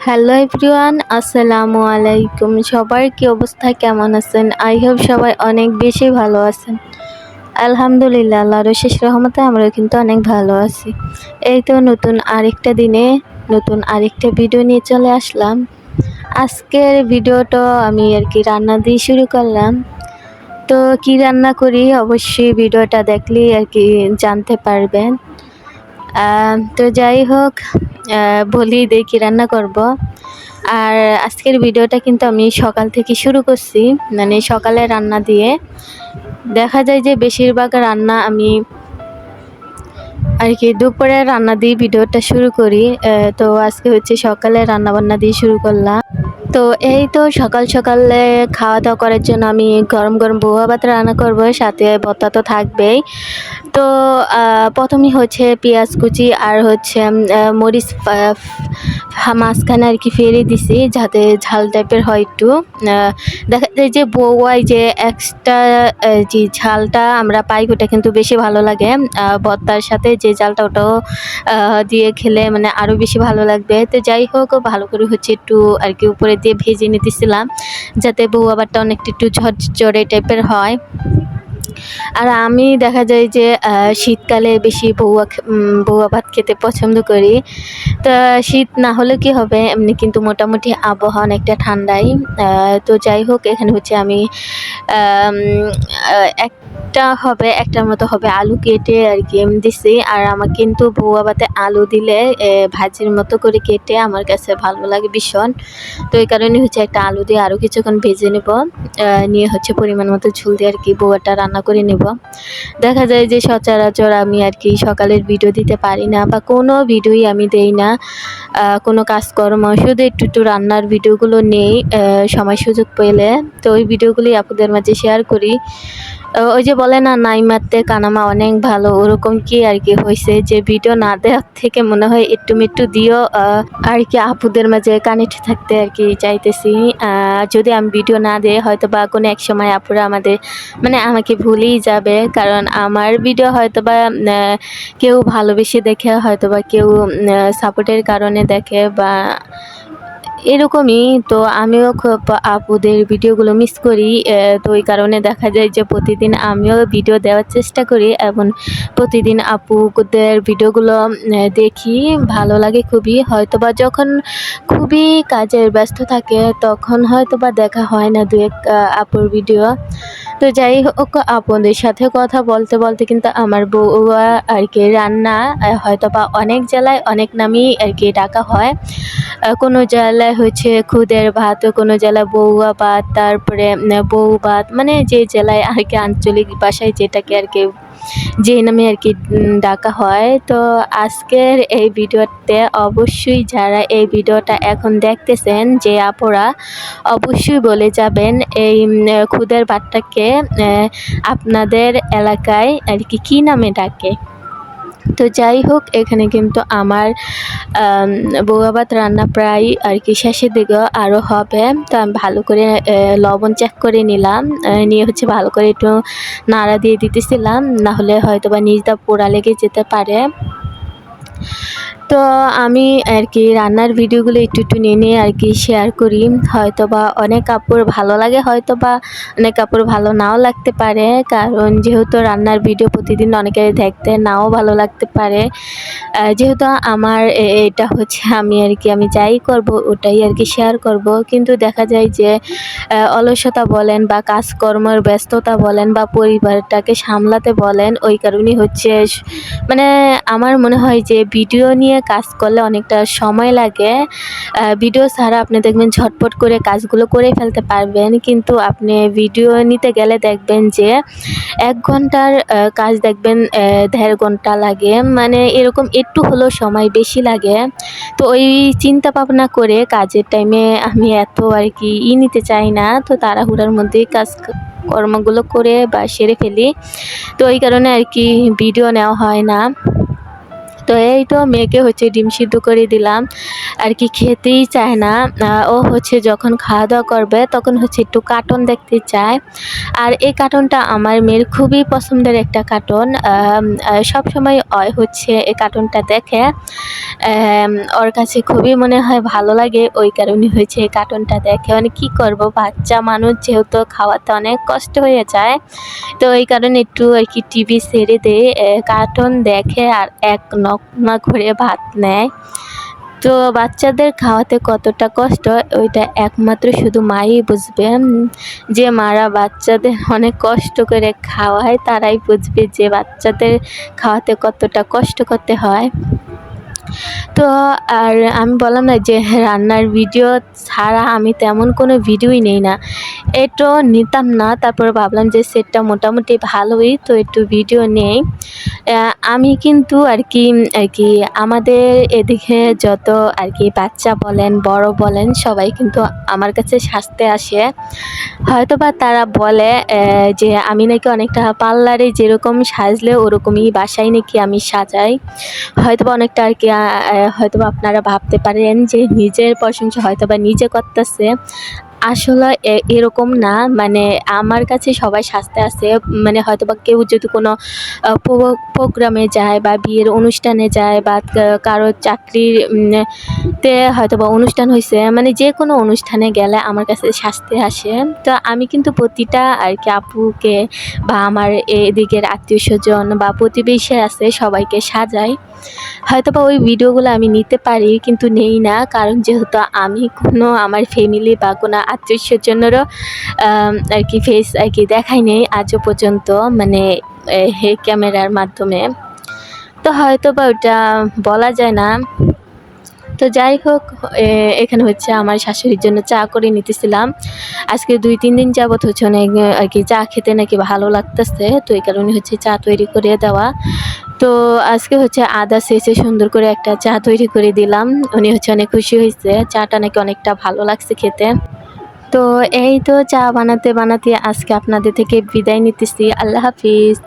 Hello everyone, আসসালামু আলাইকুম। সবার কি অবস্থা, কেমন আছেন? আই হোপ সবাই অনেক বেশি ভালো আছেন। আলহামদুলিল্লাহ, আল্লাহর অশেষ রহমতে আমরাও কিন্তু অনেক ভালো আছি। এই তো নতুন আরেকটা দিনে নতুন আরেকটা ভিডিও নিয়ে চলে আসলাম। আজকের ভিডিওটা আমি রান্না দিয়ে শুরু করলাম। তো কি রান্না করি অবশ্যই ভিডিওটা দেখলেই জানতে পারবেন। তো যাই হোক, বলি দেই কি রান্না করব। আর আজকের ভিডিওটা কিন্তু আমি সকাল থেকে শুরু করছি, মানে সকালে রান্না দিয়ে। দেখা যায় যে বেশিরভাগ রান্না আমি দুপুরে রান্না দিয়ে ভিডিওটা শুরু করি। তো আজকে হচ্ছে সকালে রান্না বান্না দিয়ে শুরু করলাম। তো এই তো সকাল সকালে খাওয়া দাওয়া করার জন্য আমি গরম গরম বউয়া ভাত রান্না করব, সাথে ভর্তা তো থাকবেই। তো প্রথমেই হচ্ছে পেঁয়াজ কুচি আর হচ্ছে মরিচ মাঝখানে ফেলে দিছি, যাতে ঝাল টাইপের হয় একটু। দেখা যায় যে বউয়ায় যে এক্সট্রা যে ঝালটা আমরা পাই ওটা কিন্তু বেশি ভালো লাগে। ভর্তার সাথে যে ঝালটা ওটাও দিয়ে খেলে মানে আরও বেশি ভালো লাগবে। তো যাই হোক, ভালো করে হচ্ছে একটু উপরে দিয়ে ভেজে নিতেছিলাম, যাতে বউয়া ভাতটা অনেকটা একটু ঝরঝরে টাইপের হয়। আর আমি দেখা যায় যে শীতকালে বেশি বউয়া ভাত খেতে পছন্দ করি। তো শীত না হলে কি হবে, এমনি কিন্তু মোটামুটি আবহাওয়া অনেকটা ঠান্ডাই। তো যাই হোক, এখানে হচ্ছে আমি একটার মতো হবে আলু কেটে দিছি। আর আমার কিন্তু বউয়া ভাতে আলু দিলে ভাজির মতো করে কেটে আমার কাছে ভালো লাগে ভীষণ। তো এই কারণে হচ্ছে একটা আলু দিয়ে আরও কিছুক্ষণ ভেজে নেব, নিয়ে হচ্ছে পরিমাণ মতো ঝোল দিয়ে বউয়াটা রান্না করে নেব। দেখা যায় যে সচরাচর আমি সকালের ভিডিও দিতে পারি না, বা কোনো ভিডিওই আমি দেই না। কোনো কাজকর্ম শুধু একটু রান্নার ভিডিওগুলো নেই সময় সুযোগ পেলে। তো ওই ভিডিওগুলি আপনাদের মাঝে শেয়ার করি। ওই যে বলে না, নাই মারতে কানামা অনেক ভালো, ওরকম কি হয়েছে যে ভিডিও না দেওয়ার থেকে মনে হয় একটু মিট্টু দিও আপুদের মাঝে কানেক্ট থাকতে চাইতেছি। যদি আমি ভিডিও না দিই হয়তো বা কোনো এক সময় আপুরা আমাকে ভুলেই যাবে, কারণ আমার ভিডিও হয়তো বা কেউ ভালোবেসে দেখে, হয়তো বা কেউ সাপোর্টের কারণে দেখে, বা এরকমই। তো আমিও খুব আপুদের ভিডিওগুলো মিস করি। তো ওই কারণে দেখা যায় যে প্রতিদিন আমিও ভিডিও দেওয়ার চেষ্টা করি, এবং প্রতিদিন আপুদের ভিডিওগুলো দেখি, ভালো লাগে খুবই। হয়তোবা যখন খুবই কাজের ব্যস্ত থাকে তখন হয়তোবা দেখা হয় না দু এক আপুর ভিডিও। তো যাই হোক, আপুদের সাথে কথা বলতে বলতে কিন্তু আমার বউয়া রান্না হয়তোবা অনেক জেলায় অনেক নামই ডাকা হয়। কোনো জেলায় হচ্ছে খুদের ভাত, কোনো জেলায় বউয়া ভাত, তারপরে বউ ভাত, মানে যে জেলায় আঞ্চলিক ভাষায় যেটাকে যে নামে ডাকা হয়। তো আজকের এই ভিডিওতে অবশ্যই যারা এই ভিডিওটা এখন দেখতেছেন, যে আপুরা অবশ্যই বলে যাবেন এই খুদের ভাতটাকে আপনাদের এলাকায় কি নামে ডাকে। তো যাই হোক, এখানে কিন্তু আমার বউয়া ভাত রান্না প্রায় শেষের দিকে আরও হবে। তো আমি ভালো করে লবণ চেক করে নিলাম, নিয়ে হচ্ছে ভালো করে একটু নাড়া দিয়ে দিতেছিলাম, না হলে হয়তো বা নিচটা পোড়া লেগে যেতে পারে। তো আমি রান্নার ভিডিওগুলো একটু নিয়ে শেয়ার করি। হয়তো বা অনেক আপুর ভালো লাগে, হয়তো বা অনেক আপুর ভালো নাও লাগতে পারে, কারণ যেহেতু রান্নার ভিডিও প্রতিদিন অনেকে দেখতে নাও ভালো লাগতে পারে। যেহেতু আমার এটা হচ্ছে আমি আমি যাই করব ওটাই শেয়ার করব, কিন্তু দেখা যায় যে অলসতা বলেন, বা কাজকর্মের ব্যস্ততা বলেন, বা পরিবারটাকে সামলাতে বলেন, ওই কারণেই হচ্ছে মানে আমার মনে হয় যে ভিডিও নিয়ে কাজ করলে অনেকটা সময় লাগে। ভিডিও ছাড়া আপনি দেখবেন ঝটপট করে কাজগুলো করে ফেলতে পারবেন, কিন্তু আপনি ভিডিও নিতে গেলে দেখবেন যে 1 ঘন্টার কাজ দেখবেন 1.5 ঘন্টা লাগে, মানে এরকম একটু হলেও সময় বেশি লাগে। তো ওই চিন্তা ভাবনা করে কাজের টাইমে আমি এত নিতে চাই না, তো তাড়াহুড়ার মধ্যেই কর্মগুলো করে বা সেরে ফেলি। তো এই কারণে ভিডিও নেওয়া হয় না। তো তো এই তো মেয়েকে হচ্ছে ডিম সিদ্ধ করে দিলাম আর কি, খেতেই চায় না। ও হচ্ছে যখন খাওয়া দাওয়া করবে তখন হচ্ছে একটু কার্টুন দেখতে চায়। আর এই কার্টুনটা আমার মেয়ের খুবই পছন্দের একটা কার্টুন। সবসময় হচ্ছে এই কার্টুনটা দেখে। ওর কাছে খুবই মনে হয় ভালো লাগে, ওই কারণে হয়েছে এই কার্টুনটা দেখে। মানে কী করব, বাচ্চা মানুষ যেহেতু খাওয়াতে অনেক কষ্ট হয়ে যায়, তো এই কারণে একটু আর কি টিভি ছেড়ে দিয়ে কার্টুন দেখে আর এক নক করে ভাত নেয়। তো বাচ্চাদের খাওয়াতে কতটা কষ্ট ওইটা একমাত্র শুধু মাই বুঝবে। যে মারা বাচ্চাদের অনেক কষ্ট করে খাওয়ায় তারাই বুঝবে যে বাচ্চাদের খাওয়াতে কতটা কষ্ট করতে হয়। তো আর আমি বললাম না যে রান্নার ভিডিও ছাড়া আমি তেমন কোনো ভিডিওই নেই না, এটাও নিতাম না। তারপর ভাবলাম যে সেটটা মোটামুটি ভালোই, তো একটু ভিডিও নেই। আমি কিন্তু আর কি আমাদের এদিকে যত আর কি বাচ্চা বলেন বড় বলেন সবাই কিন্তু আমার কাছে সাজতে আসে। হয়তোবা তারা বলে যে আমি নাকি অনেকটা পার্লারে যেরকম সাজলে ওরকমই বাসায় নাকি আমি সাজাই। হয়তোবা অনেকটা আর কি হয়তোবা আপনারা ভাবতে পারেন যে নিজের প্রশংসা হয়তোবা নিজে করতেছে। আসলে এরকম না, মানে আমার কাছে সবাই সাজতে আসে। মানে হয়তোবা কেউ যদি কোনো প্রোগ্রামে যায় বা বিয়ের অনুষ্ঠানে যায় বা কারো চাকরির তে হয়তোবা অনুষ্ঠান হয়েছে, মানে যে কোনো অনুষ্ঠানে গেলে আমার কাছে সাজতে আসে। তো আমি কিন্তু প্রতিটা আর কি আপুকে বা আমার এদিকের আত্মীয় স্বজন বা প্রতিবেশী আছে সবাইকে সাজাই। হয়তোবা ওই ভিডিওগুলো আমি নিতে পারি কিন্তু নেই না, কারণ যেহেতু আমি কোনো আমার ফ্যামিলি বা কোনো আত্মীয় স্বজনেরও আর কি ফেস আর কি দেখাই নেই আজও পর্যন্ত, মানে ক্যামেরার মাধ্যমে। তো হয়তোবা ওটা বলা যায় না। তো যাই হোক, এখানে হচ্ছে আমার শাশুড়ির জন্য চা করে নিতেছিলাম। আজকে 2-3 দিন যাবৎ হচ্ছে অনেক আর কি চা খেতে নাকি ভালো লাগতেছে, তো এই কারণে হচ্ছে চা তৈরি করে দেওয়া। তো আজকে হচ্ছে আদা ছেঁচে সুন্দর করে একটা চা তৈরি করে দিলাম। উনি হচ্ছে অনেক খুশি হয়েছে, চাটা নাকি অনেকটা ভালো লাগছে খেতে। তো এই তো চা বানাতে বানাতে আজকে আপনাদের থেকে বিদায় নিতেছি। আল্লাহ হাফিজ।